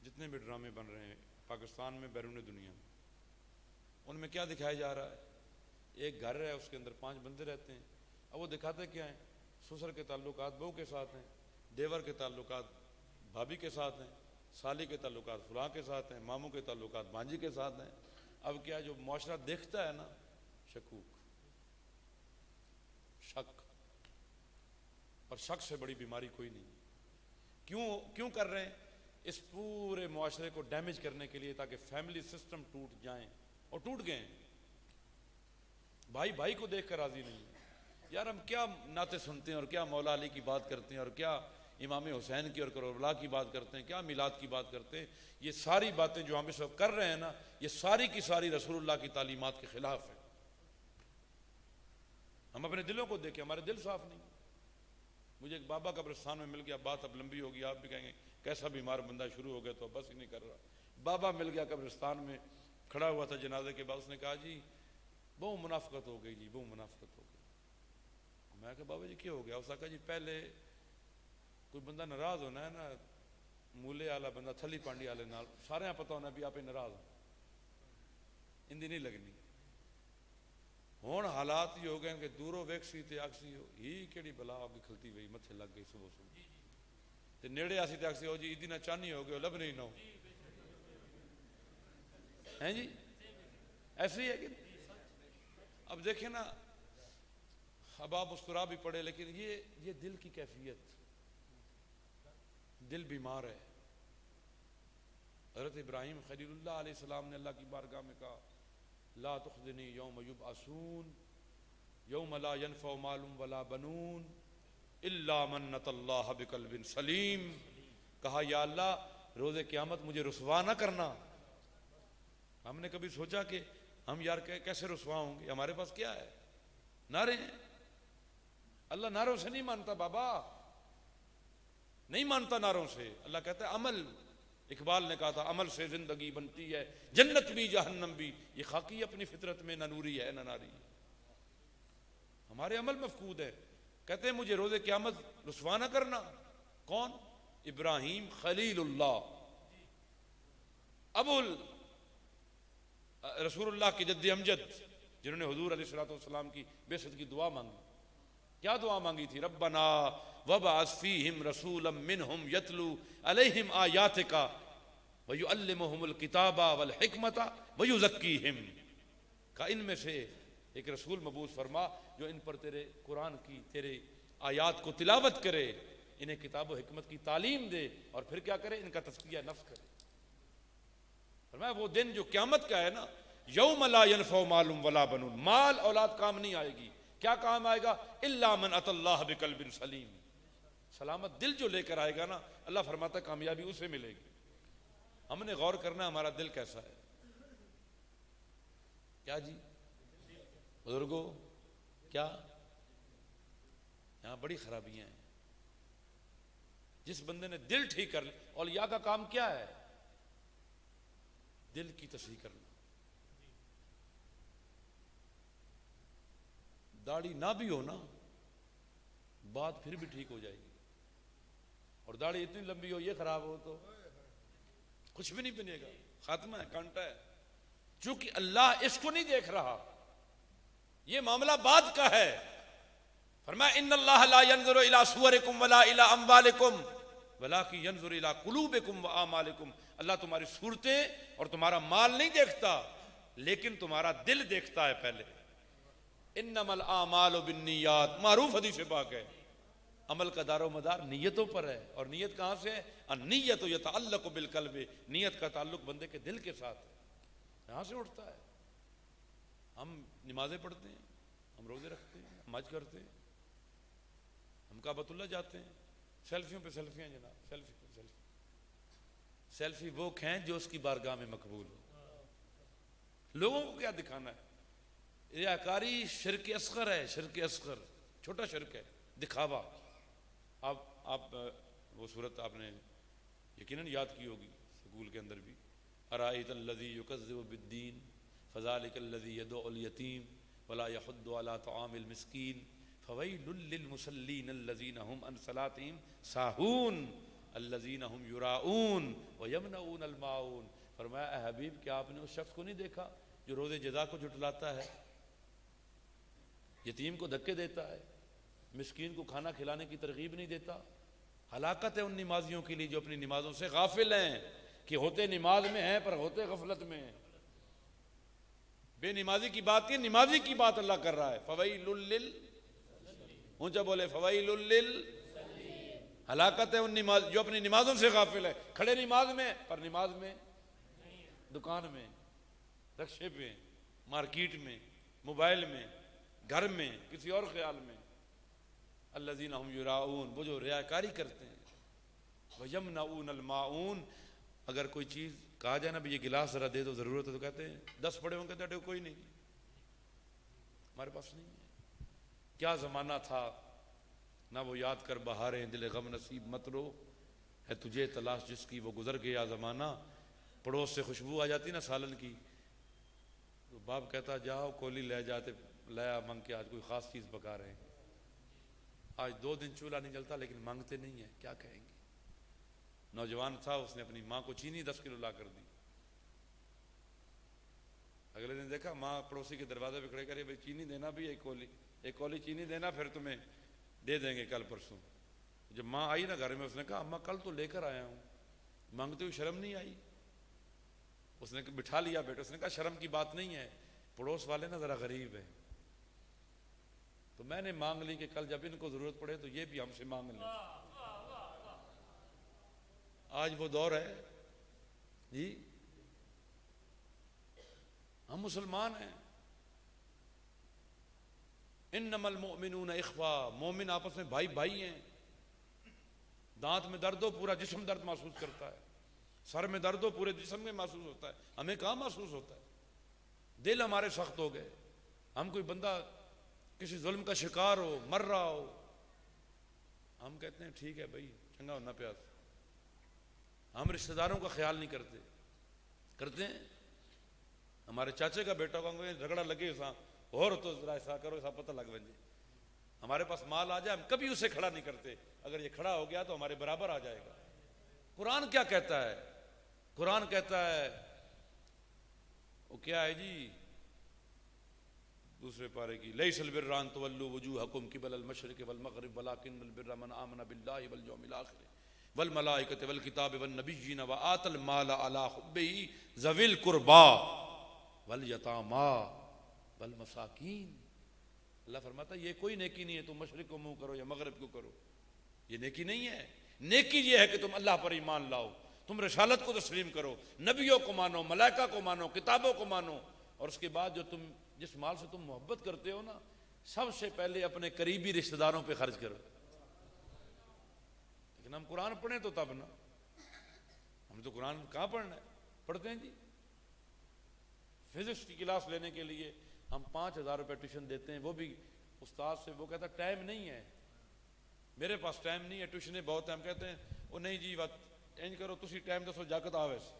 S3: جتنے بھی ڈرامے بن رہے ہیں پاکستان میں، بیرون دنیا میں، ان میں کیا دکھایا جا رہا ہے؟ ایک گھر ہے، اس کے اندر 5 بندے رہتے ہیں، اب وہ دکھاتے کیا ہیں؟ سسر کے تعلقات بہو کے ساتھ ہیں، دیور کے تعلقات بھابھی کے ساتھ ہیں، سالی کے تعلقات فلاں کے ساتھ ہیں، ماموں کے تعلقات بھانجی کے ساتھ ہیں۔ اب کیا جو معاشرہ دیکھتا ہے نا، شکوک، شک، اور شک سے بڑی بیماری کوئی نہیں۔ کیوں کر رہے ہیں؟ اس پورے معاشرے کو ڈیمیج کرنے کے لیے، تاکہ فیملی سسٹم ٹوٹ جائیں، اور ٹوٹ گئے ہیں۔ بھائی بھائی کو دیکھ کر راضی نہیں ہے۔ یار ہم کیا نعتیں سنتے ہیں، اور کیا مولا علی کی بات کرتے ہیں، اور کیا امام حسین کی اور کربلا کی بات کرتے ہیں، کیا میلاد کی بات کرتے ہیں۔ یہ ساری باتیں جو ہم اس وقت کر رہے ہیں نا، یہ ساری کی ساری رسول اللہ کی تعلیمات کے خلاف ہے۔ ہم اپنے دلوں کو دیکھیں، ہمارے دل صاف نہیں۔ مجھے ایک بابا قبرستان میں مل گیا، بات اب لمبی ہوگی، آپ بھی کہیں گے کیسا بیمار بندہ، شروع ہو گیا تو بس ہی نہیں کر رہا۔ بابا مل گیا قبرستان میں، کھڑا ہوا تھا جنازے کے بعد، اس نے کہا جی بہت منافقت ہو گئی، جی بہت منافقت ہو گئی۔ میں کہا بابا جی کیا ہو گیا؟ اس نے کہا جی پہلے کوئی بندہ ناراض ہونا ہے نا، مولے والا بندہ تھلی پانڈی والے نال سارے پتہ ہونا بھی آپ ناراض ہو، اندی نہیں لگنی۔ ہون حالات یہ ہو گئے کہ دوروں ویکسی تے آکسی ہو ہی کیڑی بلا آپ کی کھلتی ہوئی متھے لگ گئی صبح صبح، تے نیڑے آسی تے آکسی ہو جی ایدی نہ چانی ہو گئے لب نہیں نہ ہو، ہیں جی ایسے ہی ہے کہ اب دیکھیں نا، اب آپ مسکرا بھی پڑے، لیکن یہ دل کی کیفیت، دل بیمار ہے۔ حضرت ابراہیم خلیل اللہ علیہ السلام نے اللہ کی بارگاہ میں کہا لا تخزنی یوم یبعثون یوم لا ینفع مال ولا بنون الا من اتى اللہ بقلب سلیم۔ کہا یا اللہ روز قیامت مجھے رسوا نہ کرنا۔ ہم نے کبھی سوچا کہ ہم یار کیسے رسوا ہوں گے؟ ہمارے پاس کیا ہے؟ نعرے ہیں۔ اللہ نعروں سے نہیں مانتا بابا، نہیں مانتا نعروں سے۔ اللہ کہتا ہے عمل۔ اقبال نے کہا تھا عمل سے زندگی بنتی ہے، جنت بھی جہنم بھی، یہ خاکی اپنی فطرت میں نہ نوری ہے نہ ناری ہے۔ ہمارے عمل مفقود ہے۔ کہتے ہیں مجھے روز قیامت رسوا نہ کرنا۔ کون؟ ابراہیم خلیل اللہ، ابو رسول اللہ کے جد امجد، جنہوں نے حضور علیہ السلام کی بعثت کی دعا مانگی۔ کیا دعا مانگی تھی؟ ربنا وابعث فیہم رسولا منہم یتلو علیہم آیاتک ویعلمہم الکتاب والحکمت ویزکیہم۔ کہا ان میں سے ایک رسول مبعوث فرما جو ان پر تیرے قرآن کی، تیرے آیات کو تلاوت کرے، انہیں کتاب و حکمت کی تعلیم دے، اور پھر کیا کرے؟ ان کا تزکیہ نفس کرے۔ فرمایا وہ دن جو قیامت کا ہے نا، یوم لا ینفع مال ولا بنون، مال اولاد کام نہیں آئے گی. کیا کام آئے گا؟ الا من اتى اللہ بقلب سلیم، سلامت دل جو لے کر آئے گا نا، اللہ فرماتا ہے کامیابی اسے ملے گی. ہم نے غور کرنا ہمارا دل کیسا ہے. کیا جی بزرگوں، کیا یہاں بڑی خرابیاں ہیں. جس بندے نے دل ٹھیک کر لیا، اولیاء کا کام کیا ہے؟ دل کی تصحیح کرنا. داڑھی نہ بھی ہو نا، بات پھر بھی ٹھیک ہو جائے گی. اور داڑھی اتنی لمبی ہو، یہ خراب ہو تو کچھ بھی نہیں بنے گا، خاتمہ ہے، کانٹا ہے. چونکہ اللہ اس کو نہیں دیکھ رہا، یہ معاملہ بعد کا ہے. فرمایا ان اللہ لا ينظر الى صورکم ولا الى اموالکم ولکن ينظر الى قلوبکم واعمالکم. اللہ تمہاری صورتیں اور تمہارا مال نہیں دیکھتا، لیکن تمہارا دل دیکھتا ہے پہلے. انما الاعمال بالنیات، معروف حدیث پاک ہے. عمل کا دار و مدار نیتوں پر ہے. اور نیت کہاں سے ہے؟ النیت یتعلق بالقلب، نیت کا تعلق بندے کے دل کے ساتھ ہے، یہاں سے اٹھتا ہے. ہم نمازیں پڑھتے ہیں، ہم روزے رکھتے ہیں، ہم حج کرتے ہیں، ہم کعبۃ اللہ جاتے ہیں، سیلفیوں پہ سیلفیاں جناب، سیلفی پہ سیلفی. سیلفی وہ کھیں جو اس کی بارگاہ میں مقبول ہو. لوگوں کو کیا دکھانا ہے؟ ریاکاری شرک اصغر ہے، شرک اصغر چھوٹا شرک ہے، دکھاوا. آپ وہ صورت آپ نے یقیناً یاد کی ہوگی سکول کے اندر بھی. ارائیت الذی یکذب بالدین فذلک الذی یدعو الیتیم ولا یحض علی طعام المسکین فویل للمصلین الذین هم عن صلاتهم ساہون الذین هم یراؤون ویمنعون الماعون. فرمایا اے حبیب کیا آپ نے اس شخص کو نہیں دیکھا جو روز جزا کو جھٹلاتا ہے، یتیم کو دھکے دیتا ہے، مسکین کو کھانا کھلانے کی ترغیب نہیں دیتا. ہلاکت ہے ان نمازیوں کے لیے جو اپنی نمازوں سے غافل ہیں، کہ ہوتے نماز میں ہیں پر ہوتے غفلت میں ہیں. بے نمازی کی بات کی، نمازی کی بات اللہ کر رہا ہے. فویل لل، اونچا بولے فویل لل. ہلاکت ہے ان نماز جو اپنی نمازوں سے غافل ہے، کھڑے نماز میں پر نماز میں، دکان میں، رکشے پہ، مارکیٹ میں، موبائل میں، گھر میں، کسی اور خیال میں. الذین هم یراؤون، وہ جو ریاکاری کرتے ہیں. ویمنعون الماعون، اگر کوئی چیز کہا جائے نا بھی یہ گلاس ذرا دے دو ضرورت ہے، تو کہتے ہیں 10 پڑے ہوں، کہتے ہیں کوئی نہیں، ہمارے پاس نہیں ہے. کیا زمانہ تھا، نہ وہ یاد کر بہاریں دل غم نصیب مت رو، ہے تجھے تلاش جس کی وہ گزر گیا زمانہ. پڑوس سے خوشبو آ جاتی نا سالن کی، تو باپ کہتا جاؤ کولی لے جاتے، لیا منگ کے، آج کوئی خاص چیز پکا رہے ہیں. آج 2 دن چولہا نہیں جلتا لیکن مانگتے نہیں ہیں، کیا کہیں گے. نوجوان تھا، اس نے اپنی ماں کو چینی 10 کلو لا کر دی. اگلے دن دیکھا ماں پڑوسی کے دروازے پہ کھڑے کرے، بھائی چینی دینا بھی، ایک کولی چینی دینا، پھر تمہیں دے دیں گے کل پرسوں. جب ماں آئی نا گھر میں، اس نے کہا اماں کل تو لے کر آیا ہوں، مانگتے ہوئے شرم نہیں آئی؟ اس نے بٹھا لیا بیٹا، اس نے کہا شرم کی بات نہیں ہے، پڑوس والے نا ذرا غریب ہیں، تو میں نے مانگ لی کہ کل جب ان کو ضرورت پڑے تو یہ بھی ہم سے مانگ لیں. آج وہ دور ہے جی، ہم مسلمان ہیں. انما المؤمنون اخوہ، مومن آپس میں بھائی بھائی ہیں. دانت میں درد ہو پورا جسم درد محسوس کرتا ہے، سر میں درد ہو پورے جسم میں محسوس ہوتا ہے. ہمیں کہاں محسوس ہوتا ہے؟ دل ہمارے سخت ہو گئے. ہم کوئی بندہ کسی ظلم کا شکار ہو، مر رہا ہو، ہم کہتے ہیں ٹھیک ہے بھائی چنگا ہونا پیاس. ہم رشتہ داروں کا خیال نہیں کرتے ہیں. ہمارے چاچے کا بیٹا ہوگا، جھگڑا لگے سا اور تو ذرا ایسا کرو، ایسا پتہ لگ بن جائے. ہمارے پاس مال آ جائے ہم کبھی اسے کھڑا نہیں کرتے، اگر یہ کھڑا ہو گیا تو ہمارے برابر آ جائے گا. قرآن کیا کہتا ہے؟ قرآن کہتا ہے وہ کیا ہے جی، دوسرے پارے کی، لیس البر ان تولوا وجوہکم قبل المشرق والمغرب ولکن البر من آمن باللہ والیوم الآخر والملائکۃ والکتاب والنبیین وآتى المال علی حبہ ذوی القربى والیتامی والمساکین. اللہ فرماتا ہے یہ کوئی نیکی نہیں ہے تم مشرق کو منہ کرو یا مغرب کو کرو، یہ نیکی نہیں ہے. نیکی یہ ہے کہ تم اللہ پر ایمان لاؤ، تم رسالت کو تسلیم کرو، نبیوں کو مانو، ملائکہ کو مانو، کتابوں کو مانو، اور اس کے بعد جو تم جس مال سے تم محبت کرتے ہو نا، سب سے پہلے اپنے قریبی رشتہ داروں پہ خرچ کرو۔ لیکن ہم قرآن پڑھیں تو تب نا، ہم تو قرآن کہاں پڑھنا ہے، پڑھتے ہیں جی۔ فزکس کی کلاس لینے کے لیے ہم 5,000 روپے ٹیوشن دیتے ہیں، وہ بھی استاد سے، وہ کہتا ٹائم نہیں ہے، میرے پاس ٹائم نہیں ہے، ٹیوشنیں بہت ہیں۔ ہم کہتے ہیں وہ نہیں جی، بات اینج کرو، تسی ٹائم دسو جاکت آوے سے،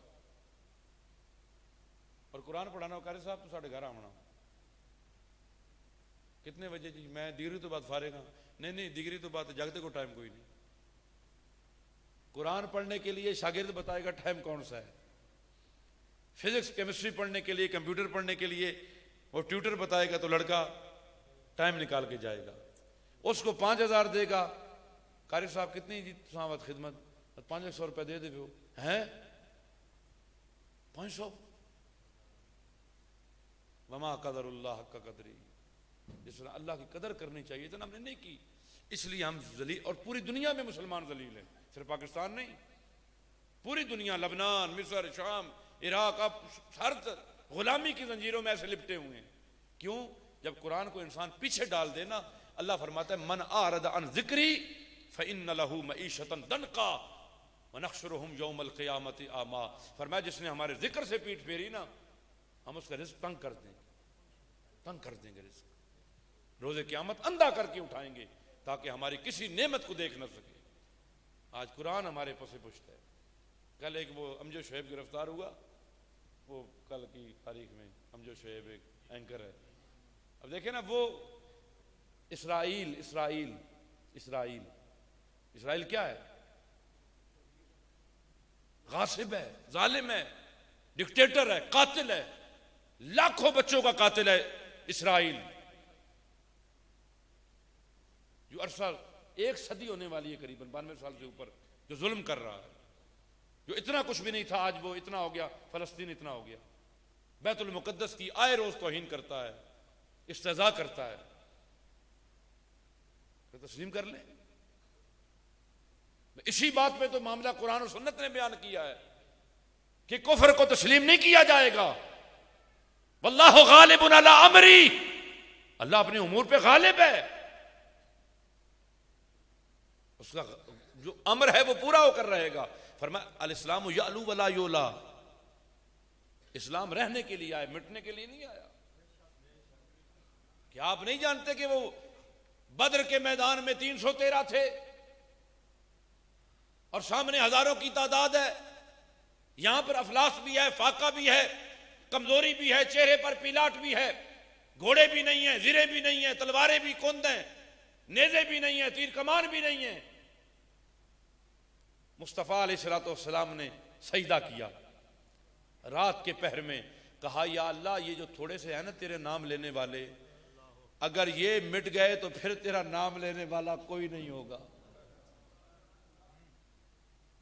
S3: اور قرآن پڑھانا قاری صاحب تو ساڑھے گھر آنا، کتنے بجے جی؟ میں ڈگری تو بعد فارغ ہوں۔ نہیں ڈگری تو بعد جاگتے کو ٹائم کوئی نہیں۔ قرآن پڑھنے کے لیے شاگرد بتائے گا ٹائم کون سا ہے، فزکس کیمسٹری پڑھنے کے لیے، کمپیوٹر پڑھنے کے لیے وہ ٹیوٹر بتائے گا تو لڑکا ٹائم نکال کے جائے گا۔ اس کو 5,000 دے گا، قاری صاحب کتنی جی سامت خدمت، 500 روپے دے دے وہ ہیں 500، وما قدر اللہ حق قدری، جس طرح اللہ کی قدر کرنی چاہیے اتنا ہم نے نہیں کی، اس لیے ہم ذلیل، اور پوری دنیا میں مسلمان ذلیل ہیں، صرف پاکستان نہیں، پوری دنیا، لبنان، مصر، شام، عراق، اب ہر غلامی کی زنجیروں میں ایسے لپٹے ہوئے ہیں۔ کیوں؟ جب قرآن کو انسان پیچھے ڈال دے نا، اللہ فرماتا ہے من اعرض عن ذکری فإن له معیشۃ ضنکا ونحشرهم یوم القیامۃ اعما، فرمایا جس نے ہمارے ذکر سے پیٹ پھیری نا، ہم اس کا رزق تنگ کر دیں گے، تنگ کر دیں گے، رزق روز قیامت اندھا کر کے اٹھائیں گے تاکہ ہماری کسی نعمت کو دیکھ نہ سکے۔ آج قرآن ہمارے پسے پشت ہے۔ کل ایک وہ امجد شعیب گرفتار ہوا، وہ کل کی تاریخ میں امجد شعیب ایک اینکر ہے، اب دیکھیں نا، وہ اسرائیل کیا ہے؟ غاصب ہے، ظالم ہے، ڈکٹیٹر ہے، قاتل ہے، لاکھوں بچوں کا قاتل ہے اسرائیل، جو عرصہ 1 صدی ہونے والی ہے، قریباً 92 سال سے اوپر، جو ظلم کر رہا ہے، جو اتنا کچھ بھی نہیں تھا آج وہ اتنا ہو گیا، فلسطین اتنا ہو گیا، بیت المقدس کی آئے روز توہین کرتا ہے، استہزاء کرتا ہے، تو تسلیم کر لیں۔ اسی بات پہ تو معاملہ قرآن و سنت نے بیان کیا ہے کہ کفر کو تسلیم نہیں کیا جائے گا، واللہ غالب علی امری، اللہ اپنے امور پہ غالب ہے، اس کا جو امر ہے وہ پورا ہو کر رہے گا۔ فرمایا الاسلام یعلو ولا یولا، اسلام رہنے کے لیے آئے، مٹنے کے لیے نہیں آیا۔ کیا آپ نہیں جانتے کہ وہ بدر کے میدان میں 313 تھے اور سامنے ہزاروں کی تعداد ہے، یہاں پر افلاس بھی ہے، فاقہ بھی ہے، کمزوری بھی ہے، چہرے پر پیلاٹ بھی ہے، گھوڑے بھی نہیں ہیں، زرے بھی نہیں ہیں، تلواریں بھی کند ہیں، نیزے بھی نہیں ہیں، تیر کمان بھی نہیں ہیں۔ مصطفیٰ علیہ السلام نے سجدہ کیا رات کے پہر میں، کہا یا اللہ یہ جو تھوڑے سے ہیں نا تیرے نام لینے والے، اگر یہ مٹ گئے تو پھر تیرا نام لینے والا کوئی نہیں ہوگا۔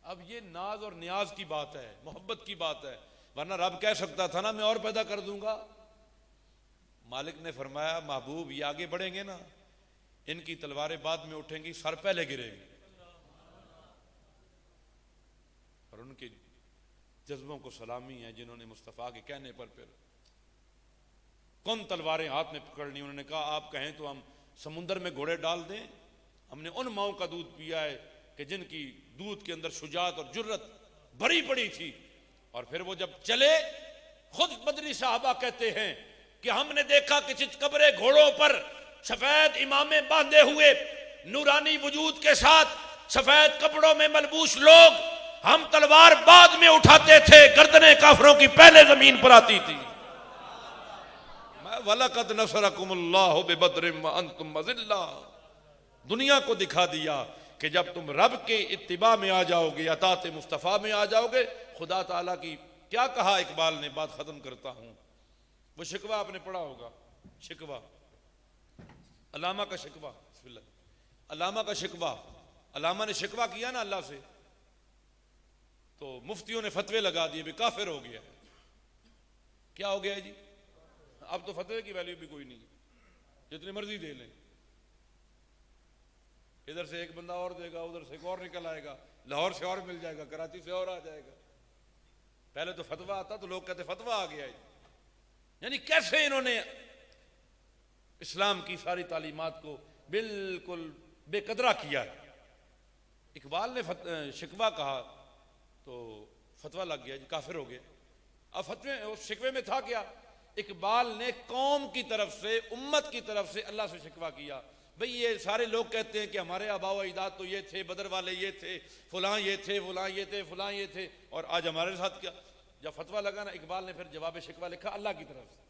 S3: اب یہ ناز اور نیاز کی بات ہے، محبت کی بات ہے، ورنہ رب کہہ سکتا تھا نا میں اور پیدا کر دوں گا۔ مالک نے فرمایا محبوب یہ آگے بڑھیں گے نا، ان کی تلواریں بعد میں اٹھیں گی، سر پہلے گرے گی، اور ان کے جذبوں کو سلامی ہے جنہوں نے مصطفیٰ کے کہنے پر پھر کون تلواریں ہاتھ میں پکڑ لی۔ انہوں نے کہا آپ کہیں تو ہم سمندر میں گھوڑے ڈال دیں، ہم نے ان ماؤں کا دودھ پیا ہے کہ جن کی دودھ کے اندر شجاعت اور جرت بڑی بڑی تھی، اور پھر وہ جب چلے، خود بدری صحابہ کہتے ہیں کہ ہم نے دیکھا کہ چتکبرے گھوڑوں پر سفید امامے باندھے ہوئے نورانی وجود کے ساتھ سفید کپڑوں میں ملبوس لوگ، ہم تلوار بعد میں اٹھاتے تھے، گردنیں کافروں کی پہلے زمین پر آتی تھی۔ وَلَقَدْ نَصَرَكُمُ اللَّهُ بِبَدْرٍ وَأَنْتُمْ أَذِلَّةٌ، دنیا کو دکھا دیا کہ جب تم رب کے اتباع میں آ جاؤ گے، اطاعت مصطفیٰ میں آ جاؤ گے، خدا تعالیٰ کی کیا کہا اقبال نے، بات ختم کرتا ہوں، وہ شکوہ آپ نے پڑھا ہوگا، شکوہ، علامہ کا شکوہ، بسم اللہ، علامہ کا شکوہ، علامہ نے شکوہ کیا نا اللہ سے، تو مفتیوں نے فتوے لگا دیے بھی کافر ہو گیا ہے۔ کیا ہو گیا ہے جی؟ اب تو فتوے کی ویلیو بھی کوئی نہیں، جتنی مرضی دے لیں، ادھر سے ایک بندہ اور دے گا، ادھر سے ایک اور نکل آئے گا، لاہور سے اور مل جائے گا، کراچی سے اور آ جائے گا. پہلے تو فتویٰ آتا تو لوگ کہتے فتویٰ آ گیا. یعنی کیسے انہوں نے اسلام کی ساری تعلیمات کو بالکل بے قدرہ کیا ہے. اقبال نے شکوہ کہا تو فتویٰ لگ گیا جی، کافر ہو گئے. اب فتوے شکوے میں تھا کیا؟ اقبال نے قوم کی طرف سے، امت کی طرف سے اللہ سے شکوہ کیا. بھئی یہ سارے لوگ کہتے ہیں کہ ہمارے آباء و اجداد تو یہ تھے، بدر والے یہ تھے، فلاں یہ تھے، فلاں یہ تھے، فلاں یہ تھے، اور آج ہمارے ساتھ کیا؟ جب فتویٰ لگا نا، اقبال نے پھر جواب شکوہ لکھا اللہ کی طرف سے.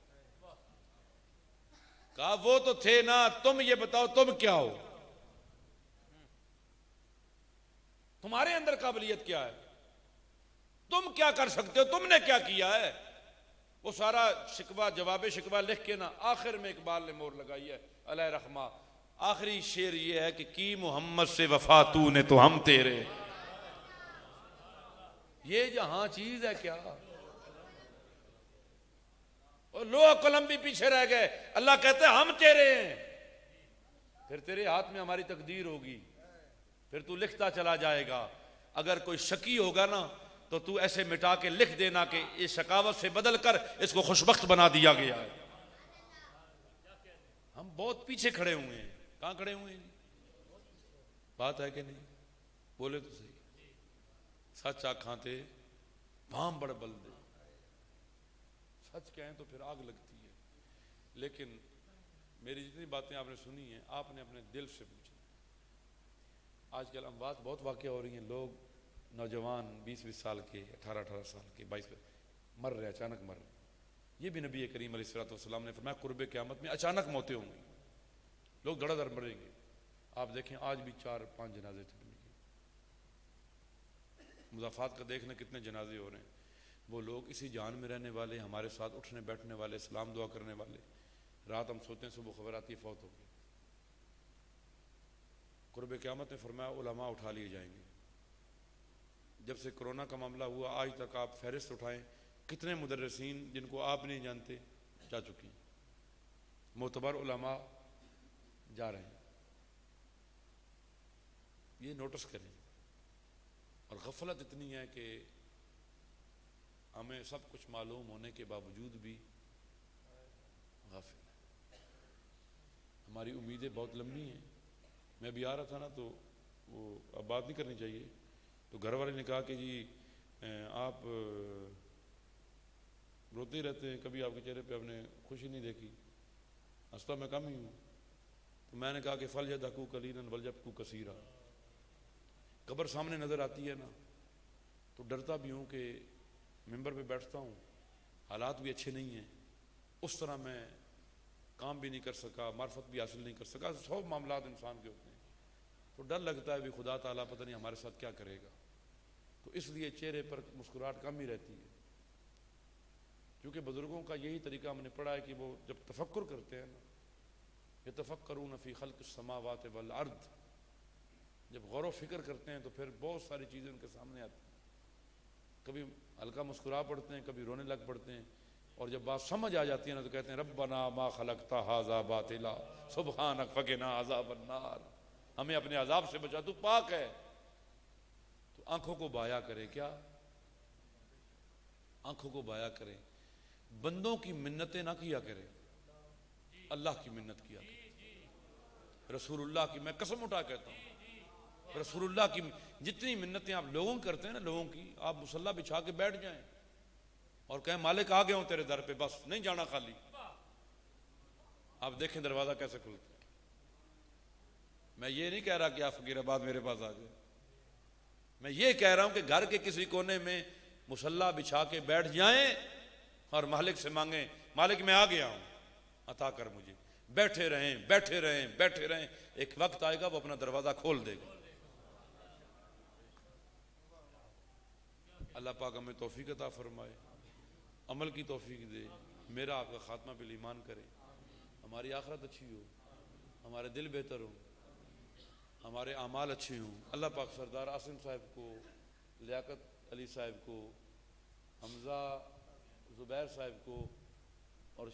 S3: کہا وہ تو تھے نا، تم یہ بتاؤ تم کیا ہو، تمہارے اندر قابلیت کیا ہے، تم کیا کر سکتے ہو، تم نے کیا کیا ہے. وہ سارا شکوہ جواب شکوہ لکھ کے نا آخر میں اقبال نے مور لگائی ہے علیہ رحمہ. آخری شعر یہ ہے کہ کی محمد سے وفا تو نے تو ہم تیرے. یہ جہاں چیز ہے کیا. اور لوح قلم بھی پیچھے رہ گئے. اللہ کہتے ہیں ہم تیرے ہیں. پھر تیرے ہاتھ میں ہماری تقدیر ہوگی، پھر تو لکھتا چلا جائے گا. اگر کوئی شقی ہوگا نا تو تو ایسے مٹا کے لکھ دینا کہ اس شقاوت سے بدل کر اس کو خوشبخت بنا دیا گیا ہے. ہم بہت پیچھے کھڑے ہوئے ہیں. کہاں کھڑے ہوئے ہیں؟ بات ہے کہ نہیں؟ بولے تو صحیح. سچ آکھاں تے بھام بڑ بل دے. سچ کہیں تو پھر آگ لگتی ہے. لیکن میری جتنی باتیں آپ نے سنی ہیں آپ نے اپنے دل سے پوچھا. آج کل اموات بہت واقع ہو رہی ہیں. لوگ نوجوان 20-20 سال کے، 18-18 سال کے، 22 مر رہے، اچانک مر رہے. یہ بھی نبی کریم علیہ الصلوۃ والسلام نے فرمایا قرب قیامت میں اچانک موتیں ہوں گی، لوگ دھڑا دھڑ مریں گے. آپ دیکھیں آج بھی 4-5 جنازے تبلیغ کے مضافات کا دیکھنا کتنے جنازے ہو رہے ہیں. وہ لوگ اسی جان میں رہنے والے، ہمارے ساتھ اٹھنے بیٹھنے والے، سلام دعا کرنے والے. رات ہم سوتے ہیں، صبح خبر آتی ہے فوت ہو گئے. قرب قیامت نے فرمایا علماء اٹھا لیے جائیں گے. جب سے کرونا کا معاملہ ہوا آج تک آپ فہرست اٹھائیں کتنے مدرسین جن کو آپ نہیں جانتے جا چکی ہیں. معتبر علماء جا رہے ہیں. یہ نوٹس کریں. اور غفلت اتنی ہے کہ ہمیں سب کچھ معلوم ہونے کے باوجود بھی غافل ہیں. ہماری امیدیں بہت لمبی ہیں. میں بھی آ رہا تھا نا تو وہ اب بات نہیں کرنی چاہیے تو گھر والے نے کہا کہ جی آپ روتے ہی رہتے ہیں، کبھی آپ کے چہرے پہ آپ نے خوشی نہیں دیکھی. ہنستا میں کم ہی ہوں. تو میں نے کہا کہ فل یدحکوا قلیلا ولیبکوا کثیرا. قبر سامنے نظر آتی ہے نا تو ڈرتا بھی ہوں کہ ممبر پہ بیٹھتا ہوں، حالات بھی اچھے نہیں ہیں، اس طرح میں کام بھی نہیں کر سکا، معرفت بھی حاصل نہیں کر سکا. 100 معاملات انسان کے ہوتے ہیں تو ڈر لگتا ہے بھی خدا تعالیٰ پتہ نہیں ہمارے ساتھ کیا کرے گا. تو اس لیے چہرے پر مسکراہٹ کم ہی رہتی ہے. کیونکہ بزرگوں کا یہی طریقہ ہم نے پڑھا ہے کہ وہ جب تفکر کرتے ہیں نا، یتفکرون فی خلق السماوات والارض، جب غور و فکر کرتے ہیں تو پھر بہت ساری چیزیں ان کے سامنے آتی ہیں. کبھی ہلکا مسکرا پڑتے ہیں، کبھی رونے لگ پڑتے ہیں. اور جب بات سمجھ آ جاتی ہے نا تو کہتے ہیں ربنا ما خلقت ھذا باطلا سبحانک فقنا عذاب النار. ہمیں اپنے عذاب سے بچا، تو پاک ہے. تو آنکھوں کو بایا کرے. کیا آنکھوں کو بایا کرے. بندوں کی منتیں نہ کیا کرے، اللہ کی منت کیا کرے. رسول اللہ کی میں قسم اٹھا کہتا ہوں، رسول اللہ کی جتنی منتیں آپ لوگوں کی کرتے ہیں نا، لوگوں کی، آپ مصلی بچھا کے بیٹھ جائیں اور کہیں مالک آ گیا ہوں تیرے در پہ، بس نہیں جانا خالی. آپ دیکھیں دروازہ کیسے کھلتا ہے. میں یہ نہیں کہہ رہا کہ آپ فقیر آباد میرے پاس آ جائیں. میں یہ کہہ رہا ہوں کہ گھر کے کسی کونے میں مصلی بچھا کے بیٹھ جائیں اور مالک سے مانگیں مالک میں آ گیا ہوں عطا کر مجھے. بیٹھے رہیں بیٹھے رہیں بیٹھے رہیں. ایک وقت آئے گا وہ اپنا دروازہ کھول دے گا. اللہ پاک ہمیں توفیق عطا فرمائے، عمل کی توفیق دے. میرا آپ کا خاتمہ بالایمان کرے، ہماری آخرت اچھی ہو، ہمارے دل بہتر ہو، ہمارے اعمال اچھے ہوں. اللہ پاک سردار عاصم صاحب کو، لیاقت علی صاحب کو، حمزہ زبیر صاحب کو اور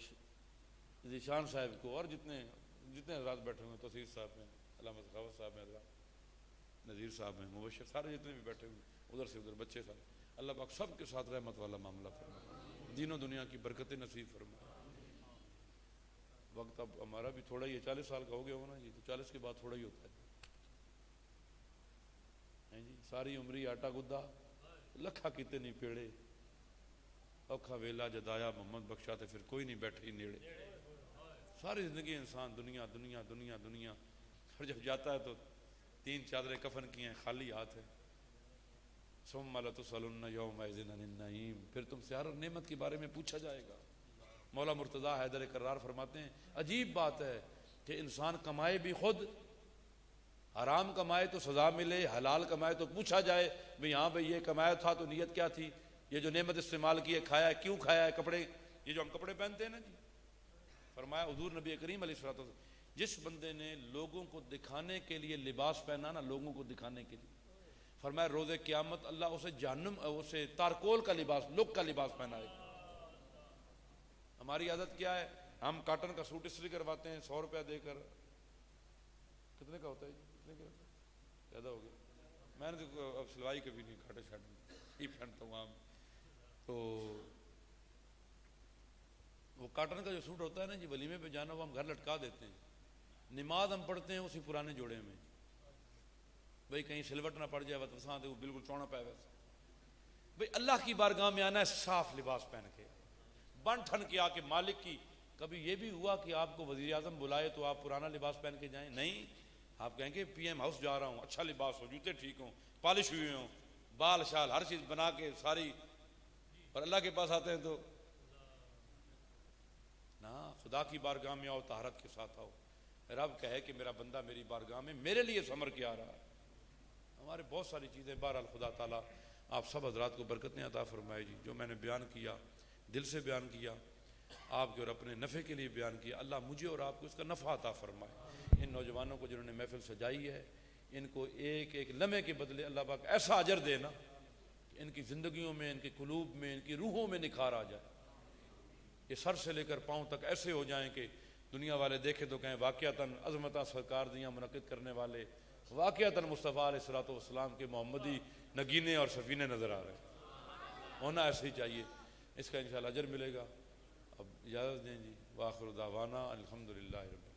S3: ذیشان صاحب کو اور جتنے حضرات بیٹھے ہوئے، توسیر صاحب ہیں، علامہ سخاوت صاحب ہیں، حضرات نذیر صاحب ہیں, مبشر, سارے جتنے بھی بیٹھے ہوئے ادھر سے ادھر بچے سارے, اللہ پاک سب کے ساتھ رحمت والا معاملہ فرمائے, دین و دنیا کی برکتیں نصیب فرمائے. وقت اب ہمارا بھی تھوڑا ہی ہے, 40 سال کا ہو گیا ہونا جی, تو 40 کے بعد تھوڑا ہی ہوتا ہے جی. ساری عمری آٹا گدا لکھا کیتے نہیں پیڑے, اوکھا ویلا جدایا محمد بخشا تے پھر کوئی نہیں بیٹھے ہی نیڑے. ساری زندگی انسان دنیا دنیا دنیا دنیا, اور جب جاتا ہے تو 3 چادریں کفن کی ہیں, خالی ہاتھ ہے. ثم لتسألن یومئذ عن النعیم, پھر تم سے ہر نعمت کے بارے میں پوچھا جائے گا. مولا مرتضیٰ حیدر کرار فرماتے ہیں عجیب بات ہے کہ انسان کمائے بھی خود, حرام کمائے تو سزا ملے, حلال کمائے تو پوچھا جائے بھئی ہاں بھئی یہ کمایا تھا تو نیت کیا تھی, یہ جو نعمت استعمال کی ہے کھایا ہے کیوں کھایا ہے, کپڑے یہ جو ہم کپڑے پہنتے ہیں نا جی, فرمایا حضور نبی کریم علیہ الصلوۃ والسلام, جس بندے نے لوگوں کو دکھانے کے لیے لباس پہنا نا, لوگوں کو دکھانے کے لیے, فرمایا روز قیامت اللہ اسے جہنم, اسے تارکول کا لباس, لک کا لباس پہنائے. ہماری عادت کیا ہے, ہم کاٹن کا سوٹ اس لیے کرواتے ہیں 100 روپیہ دے کر, کتنے کا ہوتا ہے جی, کتنے کا زیادہ ہو گیا, میں نے تو اب سلوائی کبھی نہیں, کاٹے شاٹے ہی پہنتا ہوں عام. تو وہ کاٹن کا جو سوٹ ہوتا ہے نا جی, ولیمے پہ جانا وہ ہم گھر لٹکا دیتے ہیں, نماز ہم پڑھتے ہیں اسی پرانے جوڑے میں, بھئی کہیں سلوٹ نہ پڑ جائے وساں وہ بالکل چوڑا پائے ویسے. بھئی اللہ کی بارگاہ میں آنا ہے صاف لباس پہن کے, بن ٹھن کے آ کے مالک کی. کبھی یہ بھی ہوا کہ آپ کو وزیر اعظم بلائے تو آپ پرانا لباس پہن کے جائیں؟ نہیں, آپ کہیں گے پی ایم ہاؤس جا رہا ہوں, اچھا لباس ہو, جوتے ٹھیک ہوں, پالش ہوئے ہوں, بال شال ہر چیز بنا کے ساری, اور اللہ کے پاس آتے ہیں تو نا, خدا کی بارگاہ میں آؤ طہارت کے ساتھ آؤ. رب کہے کہ میرا بندہ میری بارگاہ میں میرے لیے سمر کے آ رہا ہے. ہمارے بہت ساری چیزیں, بہرحال خدا تعالیٰ آپ سب حضرات کو برکتیں عطا فرمائے جی. جو میں نے بیان کیا دل سے بیان کیا, آپ کے اور اپنے نفع کے لیے بیان کیا, اللہ مجھے اور آپ کو اس کا نفع عطا فرمائے. ان نوجوانوں کو جنہوں نے محفل سجائی ہے, ان کو ایک ایک لمحے کے بدلے اللہ پاک ایسا اجر دینا کہ ان کی زندگیوں میں, ان کے قلوب میں, ان کی روحوں میں نکھار آ جائے. یہ سر سے لے کر پاؤں تک ایسے ہو جائیں کہ دنیا والے دیکھیں تو کہیں واقعتاً عظمتاں سرکار دیاں منعقد کرنے والے, واقعتاً مصطفیٰ علیہ الصلوۃ والسلام کے محمدی نگینے اور سفینے نظر آ رہے ہیں. ہونا ایسے ہی چاہیے, اس کا انشاءاللہ اجر ملے گا. اب اجازت دیں جی, وآخر دعوانا الحمدللہ رب